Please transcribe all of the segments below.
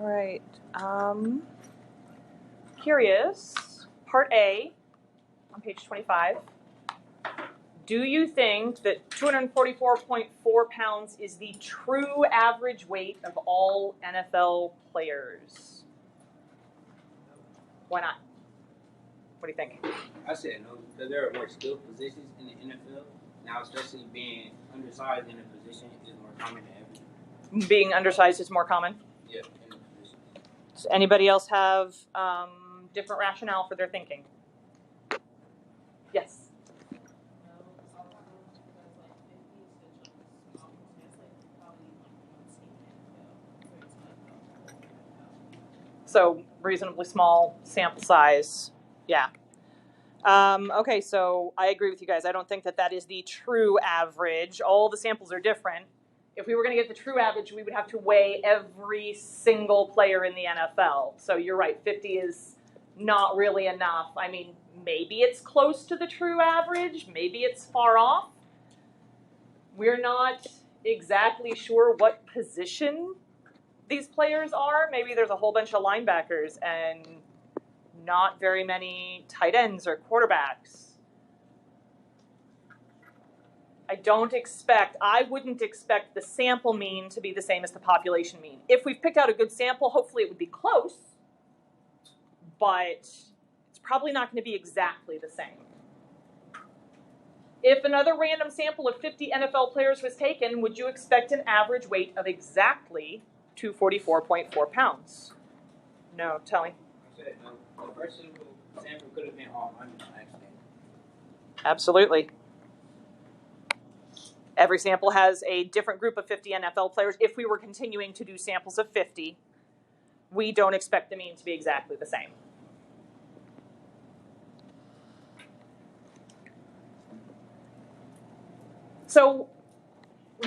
right. Curious. Part A on page 25. Do you think that 244.4 pounds is the true average weight of all NFL players? Why not? What do you think? I said no, because there are more skilled positions in the NFL. Now, especially being undersized in a position is more common than ever. Being undersized is more common? Yeah, in the position. Does anybody else have different rationale for their thinking? Yes? So reasonably small sample size, yeah. Okay, so I agree with you guys. I don't think that that is the true average. All the samples are different. If we were going to get the true average, we would have to weigh every single player in the NFL. So you're right, 50 is not really enough. I mean, maybe it's close to the true average. Maybe it's far off. We're not exactly sure what position these players are. Maybe there's a whole bunch of linebackers and not very many tight ends or quarterbacks. I wouldn't expect the sample mean to be the same as the population mean. If we've picked out a good sample, hopefully it would be close, but it's probably not going to be exactly the same. If another random sample of 50 NFL players was taken, would you expect an average weight of exactly 244.4 pounds? No, tell me. I said no. The first sample could have been all under actually. Absolutely. Every sample has a different group of 50 NFL players. If we were continuing to do samples of 50, we don't expect the mean to be exactly the same. So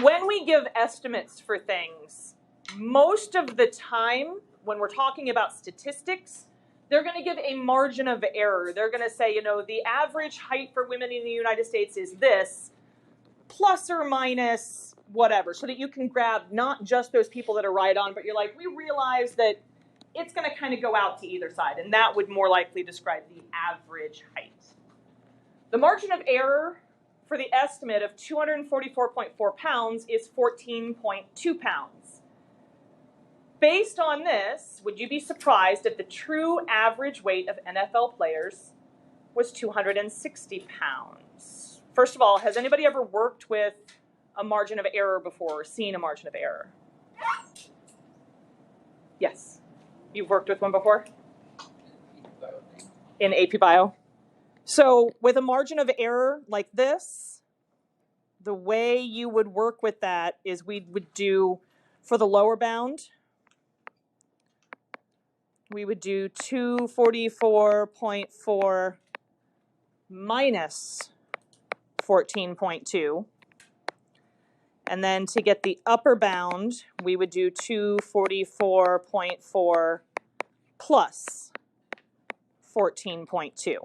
when we give estimates for things, most of the time when we're talking about statistics, they're going to give a margin of error. They're going to say, the average height for women in the United States is this, plus or minus whatever, so that you can grab not just those people that are right on, but you're like, we realize that it's going to kind of go out to either side, and that would more likely describe the average height. The margin of error for the estimate of 244.4 pounds is 14.2 pounds. Based on this, would you be surprised if the true average weight of NFL players was 260 pounds? First of all, has anybody ever worked with a margin of error before or seen a margin of error? Yes. You've worked with one before? In AP Bio? So with a margin of error like this, the way you would work with that is we would do, for the lower bound, we would do 244.4 minus 14.2. And then to get the upper bound, we would do 244.4 plus 14.2.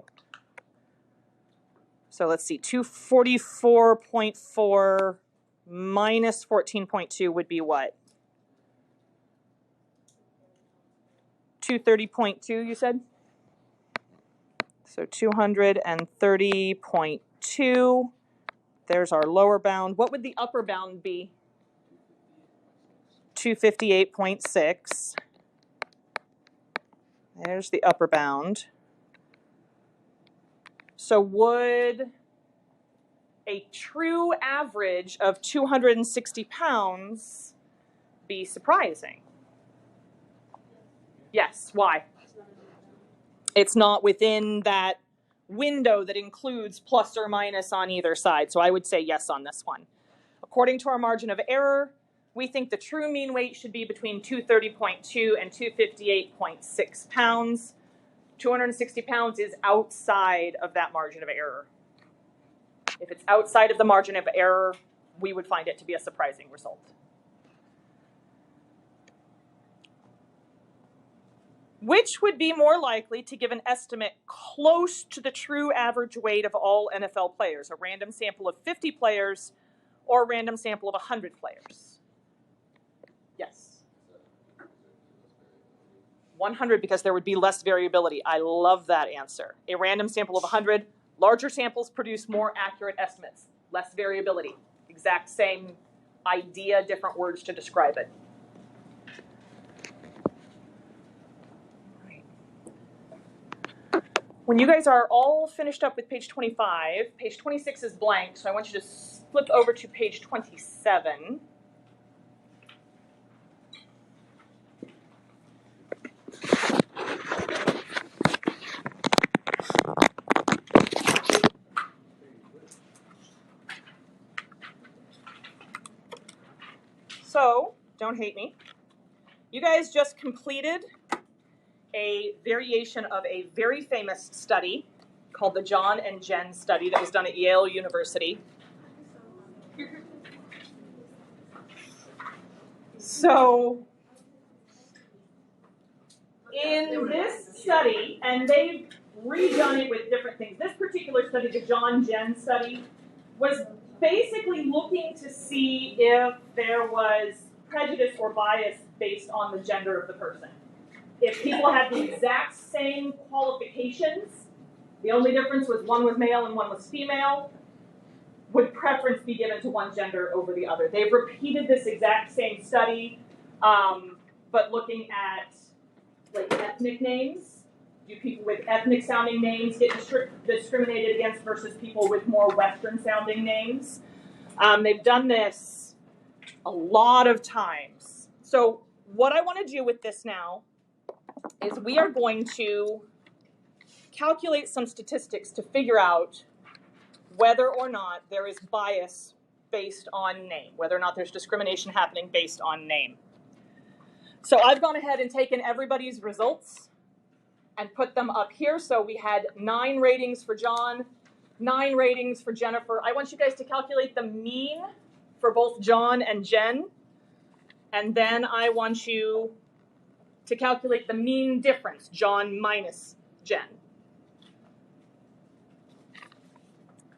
So let's see, 244.4 minus 14.2 would be what? 230.2, you said? So 230.2. There's our lower bound. What would the upper bound be? 258.6. There's the upper bound. So would a true average of 260 pounds be surprising? Yes. Why? It's not within that window that includes plus or minus on either side. So I would say yes on this one. According to our margin of error, we think the true mean weight should be between 230.2 and 258.6 pounds. 260 pounds is outside of that margin of error. If it's outside of the margin of error, we would find it to be a surprising result. Which would be more likely to give an estimate close to the true average weight of all NFL players, a random sample of 50 players or a random sample of 100 players? Yes? 100 because there would be less variability. I love that answer. A random sample of 100. Larger samples produce more accurate estimates. Less variability. Exact same idea, different words to describe it. When you guys are all finished up with page 25, page 26 is blank, so I want you to flip over to page 27. So, don't hate me. You guys just completed a variation of a very famous study called the John and Jen study that was done at Yale University. So, in this study, and they've redone it with different things, this particular study, the John-Jen study, was basically looking to see if there was prejudice or bias based on the gender of the person. If people had the exact same qualifications, the only difference was one was male and one was female, would preference be given to one gender over the other? They've repeated this exact same study, but looking at like ethnic names. Do people with ethnic sounding names get discriminated against versus people with more Western sounding names? They've done this a lot of times. So what I want to do with this now is we are going to calculate some statistics to figure out whether or not there is bias based on name, whether or not there's discrimination happening based on name. So I've gone ahead and taken everybody's results and put them up here. So we had 9 ratings for John, 9 ratings for Jennifer. I want you guys to calculate the mean for both John and Jen. And then I want you to calculate the mean difference, John minus Jen.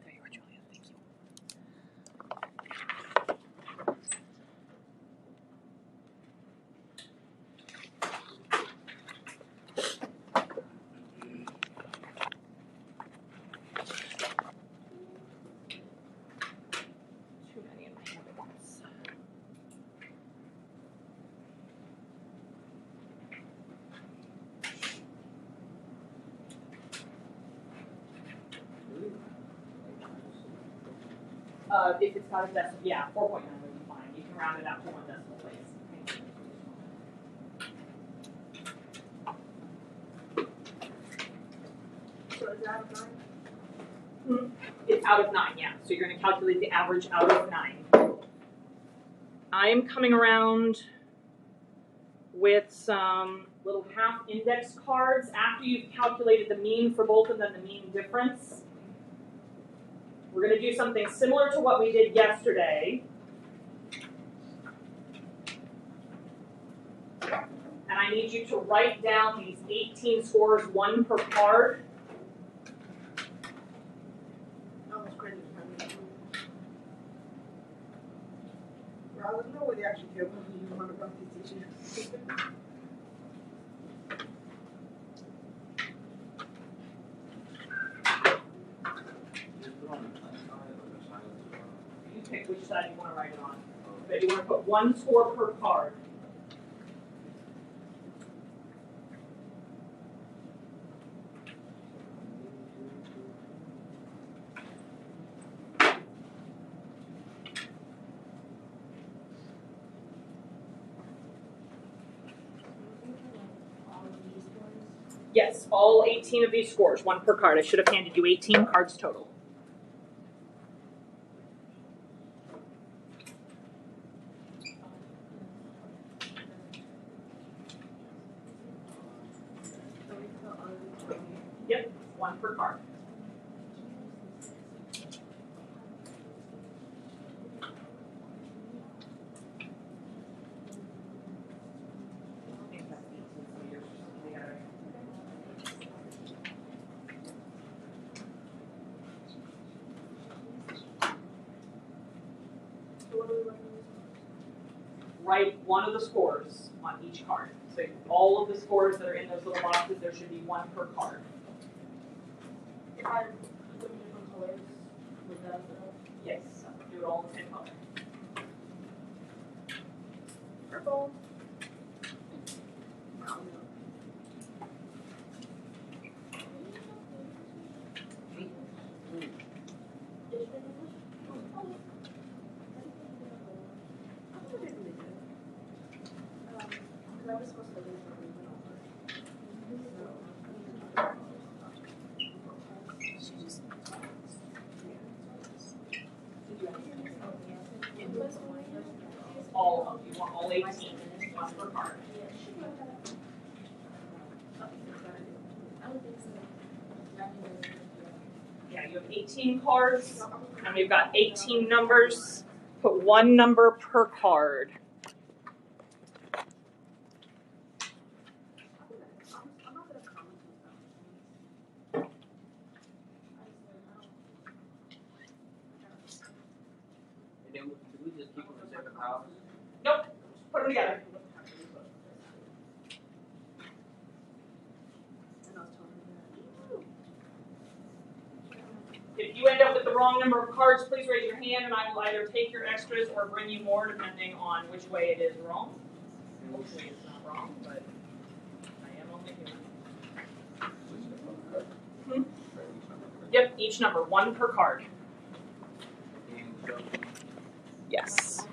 There you are, Julia. Thank you. Too many in my hand at once. If it's got a decimal, yeah, 4.9 would be fine. You can round it out to 1 decimal place. So is that a 9? It's out of 9, yeah. So you're going to calculate the average out of 9. I'm coming around with some little half index cards. After you've calculated the mean for both of them, the mean difference, we're going to do something similar to what we did yesterday. And I need you to write down these 18 scores, 1 per card. Almost crazy. Well, I don't know what they actually care about when you want about these issues. You pick which side you want to write it on. But you want to put 1 score per card. Yes, all 18 of these scores, 1 per card. I should have handed you 18 cards total. Yep, 1 per card. Write 1 of the scores on each card. So all of the scores that are in those little boxes, there should be one per card. If I put them in different colors, would that help? Yes, do it all in the same color. Purple. I was supposed to leave All of them. You want all 18, one per card. Yeah, you have 18 cards, and we've got 18 numbers. Put one number per card. And then we just keep them in separate piles. Nope, put them together. If you end up with the wrong number of cards, please raise your hand and I will either take your extras or bring you more depending on which way it is wrong. Hopefully it's not wrong, but I am only human. Yep, each number, one per card. Yes.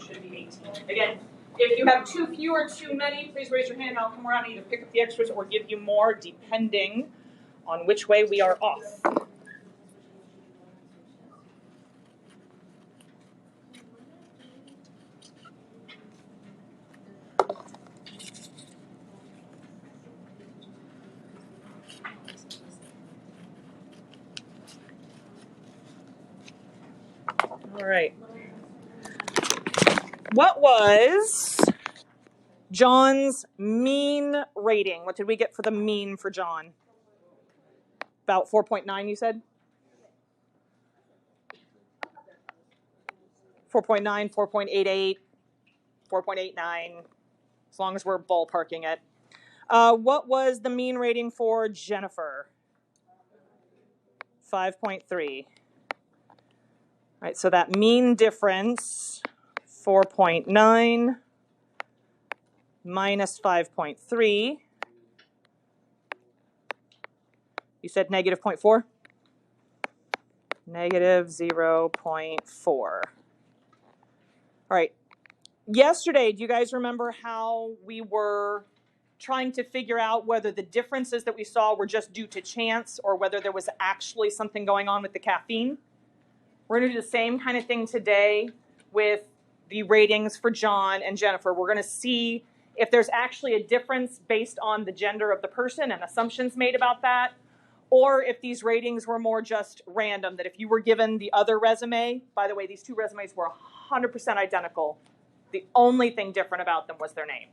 Should be 18. Again, if you have too few or too many, please raise your hand and I'll come around and either pick up the extras or give you more depending on which way we are off. All right. What was John's mean rating? What did we get for the mean for John? About 4.9, you said? 4.9, 4.88, 4.89, as long as we're ballparking it. What was the mean rating for Jennifer? 5.3. All right, so that mean difference, 4.9 minus 5.3. You said negative 0.4? Negative 0.4. All right. Yesterday, do you guys remember how we were trying to figure out whether the differences that we saw were just due to chance or whether there was actually something going on with the caffeine? We're going to do the same kind of thing today with the ratings for John and Jennifer. We're going to see if there's actually a difference based on the gender of the person and assumptions made about that, or if these ratings were more just random, that if you were given the other resume, by the way, these two resumes were 100% identical. The only thing different about them was their name.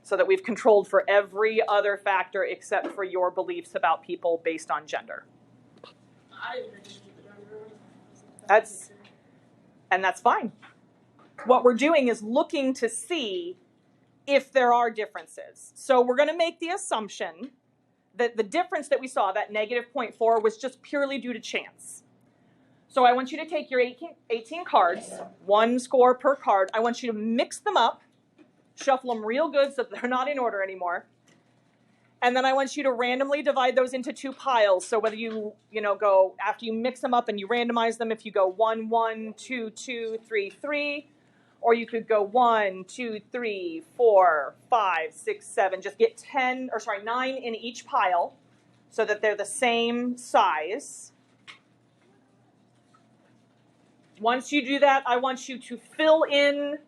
So that we've controlled for every other factor except for your beliefs about people based on gender. That's fine. What we're doing is looking to see if there are differences. So we're going to make the assumption that the difference that we saw, that negative 0.4, was just purely due to chance. So I want you to take your 18 cards, one score per card. I want you to mix them up, shuffle them real good so that they're not in order anymore. And then I want you to randomly divide those into two piles. So whether you go, after you mix them up and you randomize them, if you go 1, 1, 2, 2, 3, 3, or you could go 1, 2, 3, 4, 5, 6, 7, just get 9 in each pile so that they're the same size. Once you do that, I want you to fill in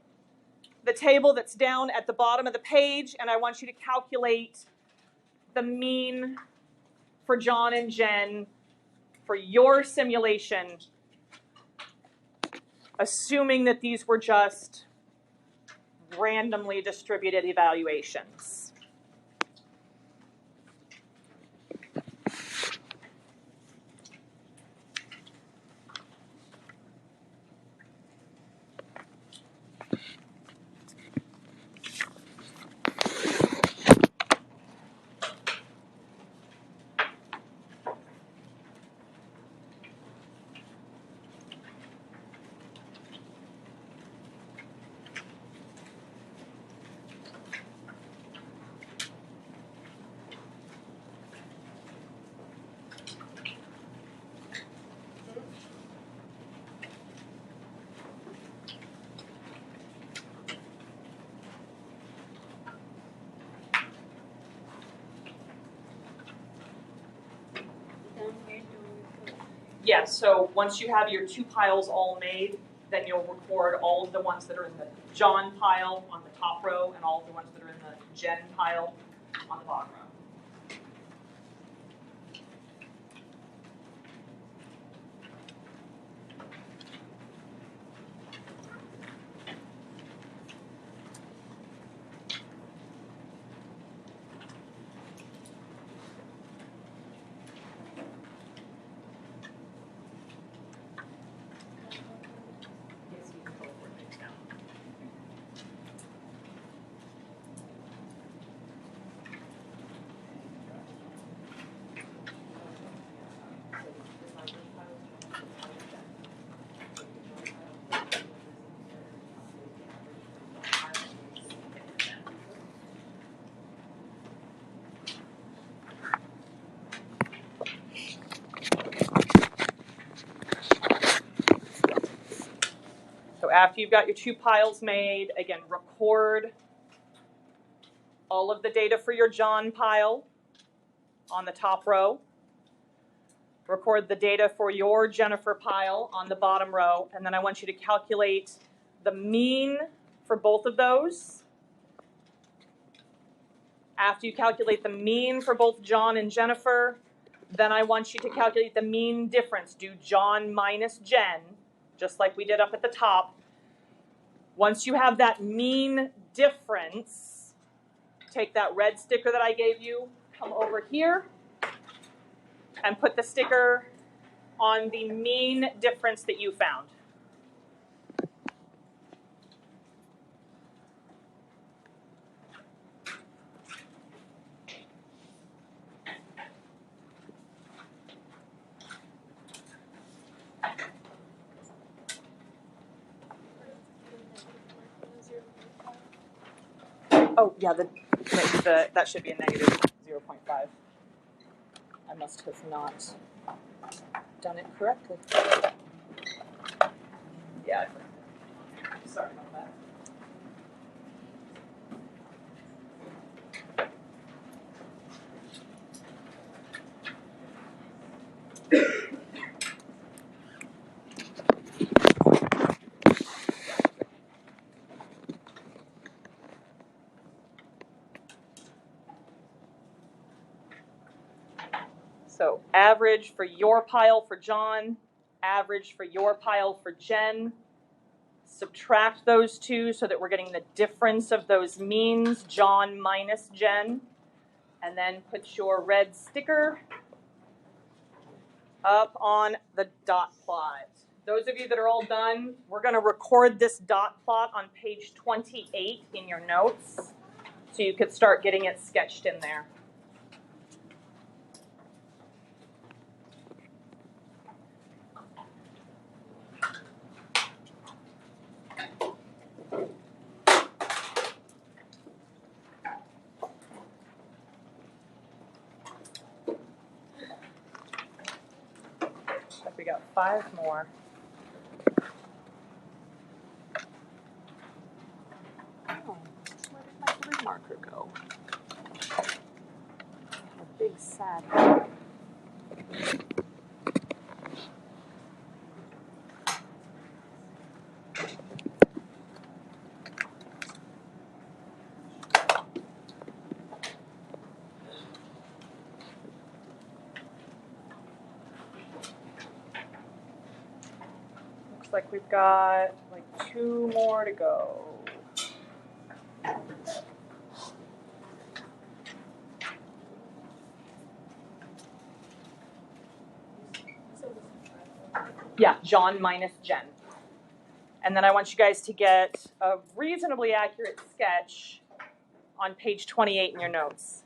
the table that's down at the bottom of the page, and I want you to calculate the mean for John and Jen for your simulation, assuming that these were just randomly distributed evaluations. Yeah, so once you have your 2 piles all made, then you'll record all of the ones that are in the John pile on the top row and all of the ones that are in the Jen pile on the bottom row. Yes, you can teleport things down. So after you've got your 2 piles made, again, record all of the data for your John pile on the top row. Record the data for your Jennifer pile on the bottom row, and then I want you to calculate the mean for both of those. After you calculate the mean for both John and Jennifer, then I want you to calculate the mean difference. Do John minus Jen, just like we did up at the top. Once you have that mean difference, take that red sticker that I gave you, come over here, and put the sticker on the mean difference that you found. Oh, yeah, that should be a negative 0.5. I must have not done it correctly. Yeah, I forgot. Sorry about that. So average for your pile for John, average for your pile for Jen. Subtract those two so that we're getting the difference of those means, John minus Jen. And then put your red sticker up on the dot plot. Those of you that are all done, we're going to record this dot plot on page 28 in your notes so you could start getting it sketched in there. We got 5 more. Oh, where did my blue marker go? A big sad. Looks like we've got like 2 more to go. Yeah, John minus Jen. And then I want you guys to get a reasonably accurate sketch on page 28 in your notes.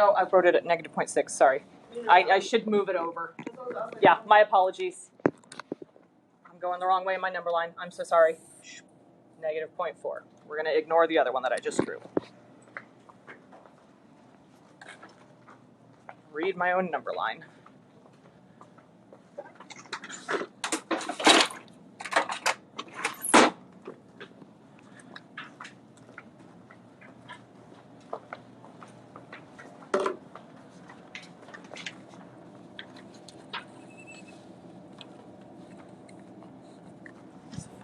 Oh, I wrote it at negative 0.6, sorry. I should move it over. Yeah, my apologies. I'm going the wrong way in my number line. I'm so sorry. Negative 0.4. We're going to ignore the other one that I just drew. Read my own number line.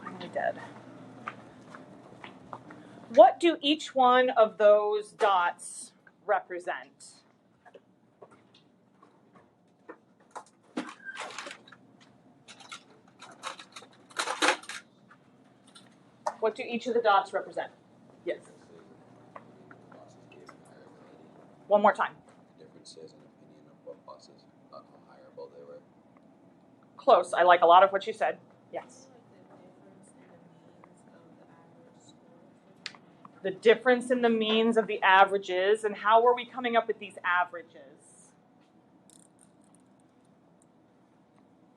Finally dead. What do each one of those dots represent? What do each of the dots represent? Yes. One more time. Differences in opinion of what bosses, about how hireable they were. Close. I like a lot of what you said. Yes. The difference in the means of the averages, and how are we coming up with these averages?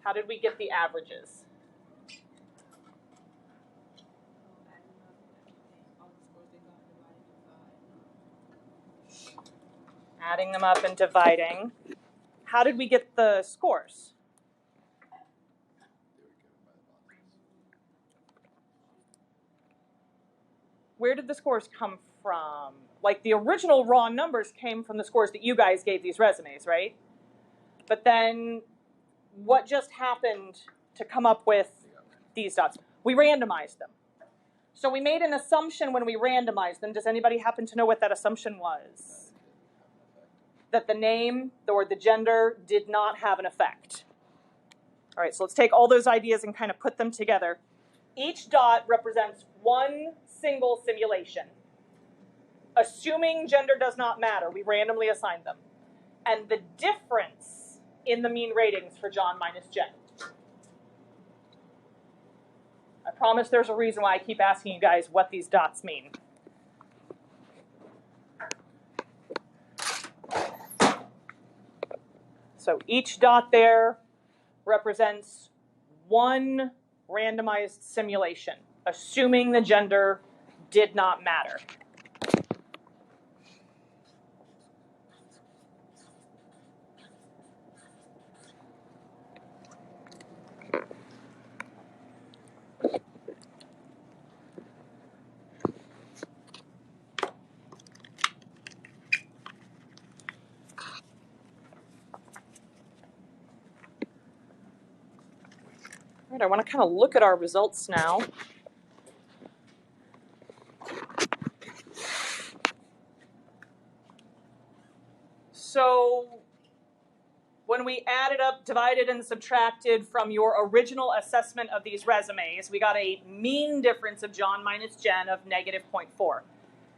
How did we get the averages? Adding them up and dividing. How did we get the scores? Where did the scores come from? Like the original raw numbers came from the scores that you guys gave these resumes, right? But then what just happened to come up with these dots? We randomized them. So we made an assumption when we randomized them. Does anybody happen to know what that assumption was? That the name or the gender did not have an effect. All right, so let's take all those ideas and kind of put them together. Each dot represents one single simulation. Assuming gender does not matter, we randomly assign them. And the difference in the mean ratings for John minus Jen. I promise there's a reason why I keep asking you guys what these dots mean. So each dot there represents one randomized simulation, assuming the gender did not matter. All right, I want to kind of look at our results now. So when we added up, divided, and subtracted from your original assessment of these resumes, we got a mean difference of John minus Jen of negative 0.4.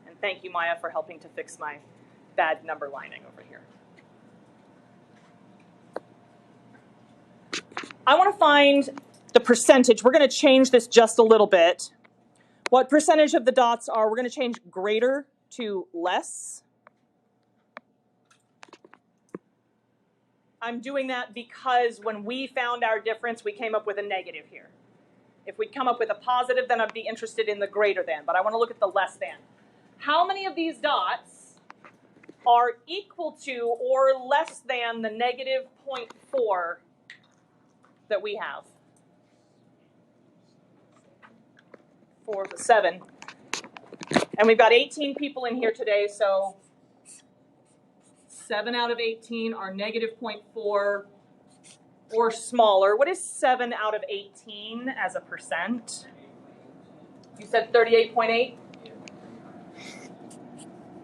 And thank you, Maya, for helping to fix my bad number lining over here. I want to find the percentage. We're going to change this just a little bit. What percentage of the dots are, we're going to change greater to less. I'm doing that because when we found our difference, we came up with a negative here. If we'd come up with a positive, then I'd be interested in the greater than, but I want to look at the less than. How many of these dots are equal to or less than the negative 0.4 that we have? 7. And we've got 18 people in here today, so 7 out of 18 are negative 0.4 or smaller. What is 7 out of 18 as a percent? You said 38.8?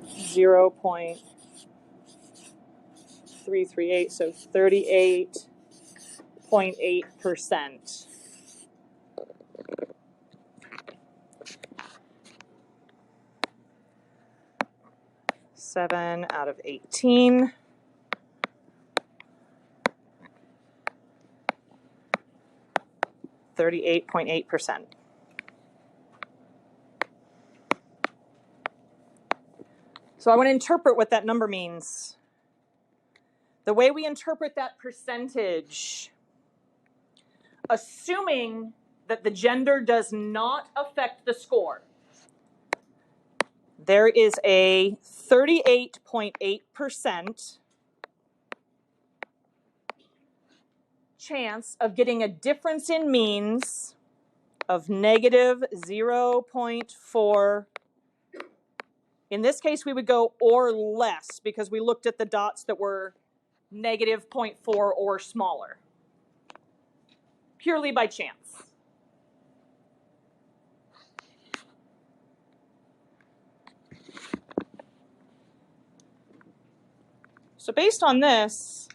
0.338, so 38.8%. Seven out of 18. 38.8%. So I want to interpret what that number means. The way we interpret that percentage, assuming that the gender does not affect the score, there is a 38.8% chance of getting a difference in means of negative 0.4. In this case, we would go or less because we looked at the dots that were negative 0.4 or smaller, purely by chance. So based on this,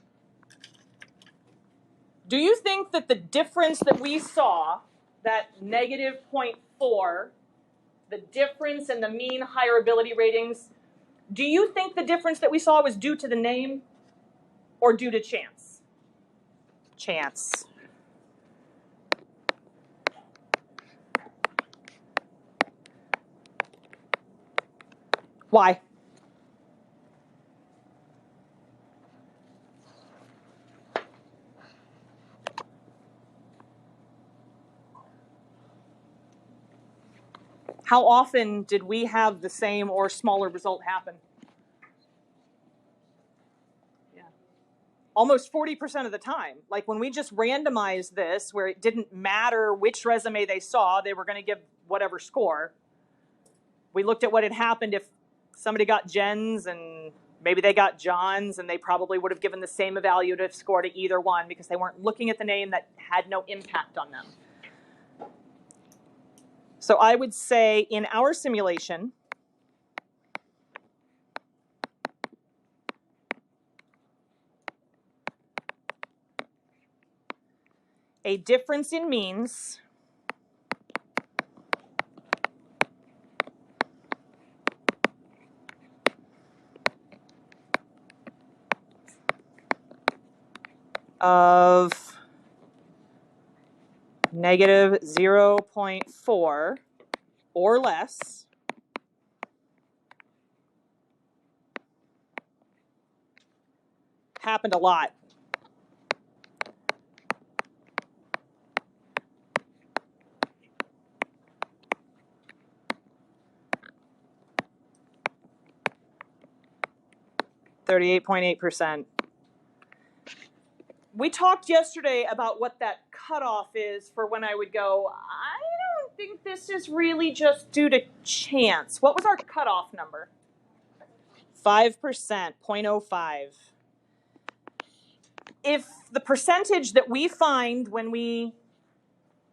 do you think that the difference that we saw, that negative 0.4, the difference in the mean higher ability ratings, do you think the difference that we saw was due to the name or due to chance? Chance. Why? How often did we have the same or smaller result happen? Yeah. Almost 40% of the time. Like when we just randomized this, where it didn't matter which resume they saw, they were going to give whatever score. We looked at what had happened if somebody got Jen's and maybe they got John's, and they probably would have given the same evaluative score to either one because they weren't looking at the name that had no impact on them. So I would say in our simulation, a difference in means of negative 0.4 or less happened a lot. %. We talked yesterday about what that cutoff is for when I would go, I don't think this is really just due to chance. What was our cutoff number? 5%, 0.05. If the percentage that we find when we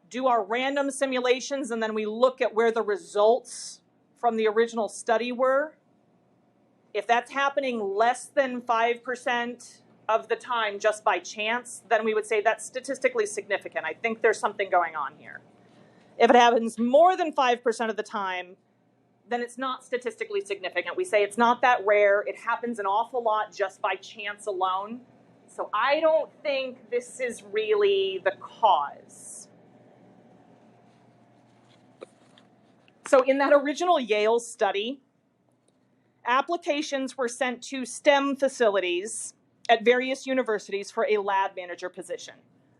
do our random simulations and then we look at where the results from the original study were, if that's happening less than 5% of the time just by chance, then we would say that's statistically significant. I think there's something going on here. If it happens more than 5% of the time, then it's not statistically significant. We say it's not that rare. It happens an awful lot just by chance alone. So I don't think this is really the cause. So in that original Yale study, applications were sent to STEM facilities at various universities for a lab manager position.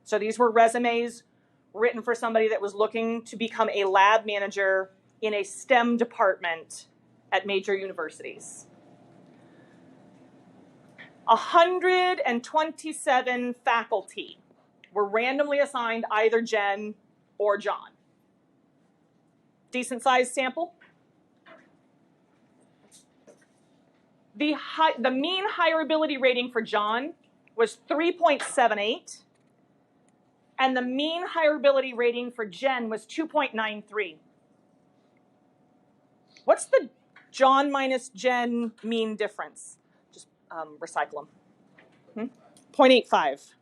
So these were resumes written for somebody that was looking to become a lab manager in a STEM department at major universities. 127 faculty were randomly assigned either Jen or John. Decent sized sample. The mean higher ability rating for John was 3.78, and the mean higher ability rating for Jen was 2.93. What's the John minus Jen mean difference? Just recycle them. 0.85.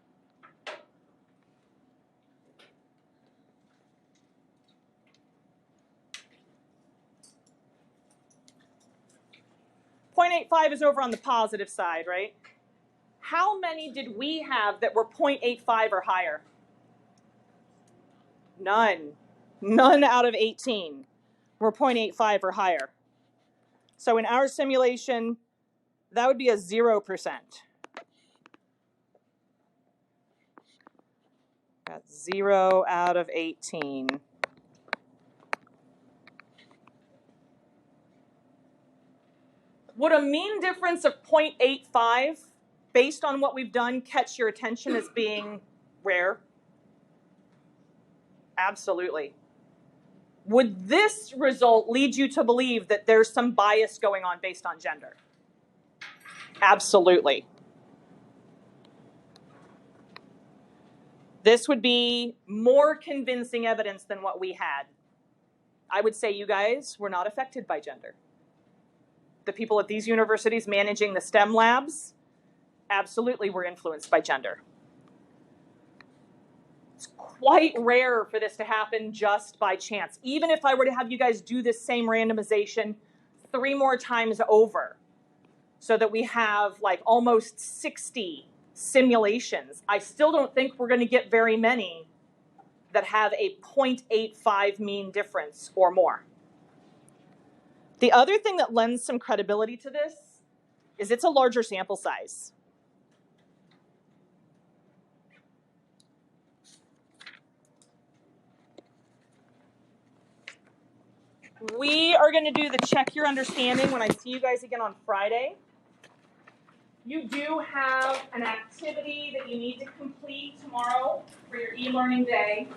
.85 is over on the positive side, right? How many did we have that were 0.85 or higher? None. None out of 18 were 0.85 or higher. So in our simulation, that would be a 0%. Got 0 out of 18. Would a mean difference of 0.85, based on what we've done, catch your attention as being rare? Absolutely. Would this result lead you to believe that there's some bias going on based on gender? Absolutely. This would be more convincing evidence than what we had. I would say you guys were not affected by gender. The people at these universities managing the STEM labs absolutely were influenced by gender. It's quite rare for this to happen just by chance. Even if I were to have you guys do this same randomization 3 more times over, so that we have like almost 60 simulations, I still don't think we're going to get very many that have a 0.85 mean difference or more. The other thing that lends some credibility to this is it's a larger sample size. We are going to do the check your understanding when I see you guys again on Friday. You do have an activity that you need to complete tomorrow for your e-learning day.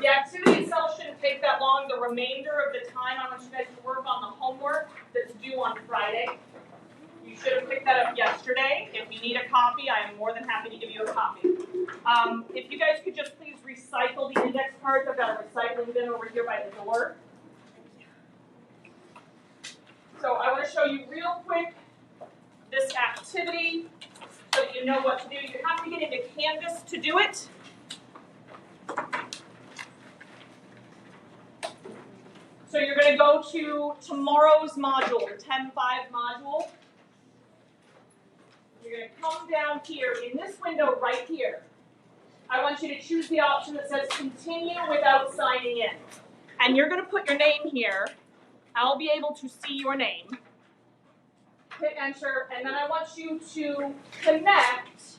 The activity itself shouldn't take that long. The remainder of the time, I want you guys to work on the homework that's due on Friday. You should have picked that up yesterday. If you need a copy, I am more than happy to give you a copy. If you guys could just please recycle the index cards. I've got a recycling bin over here by the door. So I want to show you real quick this activity so that you know what to do. You have to get into Canvas to do it. So you're going to go to tomorrow's module, the 10.5 module. You're going to come down here in this window right here. I want you to choose the option that says continue without signing in. And you're going to put your name here. I'll be able to see your name. Hit enter, and then I want you to connect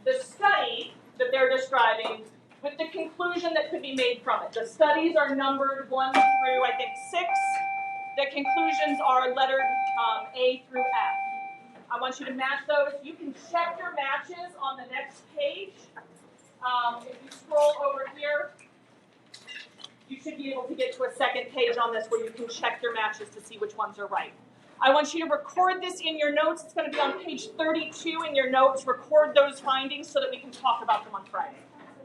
the study that they're describing with the conclusion that could be made from it. The studies are numbered 1 through, I think, 6. The conclusions are lettered A through F. I want you to match those. You can check your matches on the next page. If you scroll over here, you should be able to get to a second page on this where you can check your matches to see which ones are right. I want you to record this in your notes. It's going to be on page 32 in your notes. Record those findings so that we can talk about them on Friday.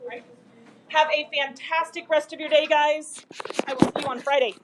All right? Have a fantastic rest of your day, guys. I will see you on Friday.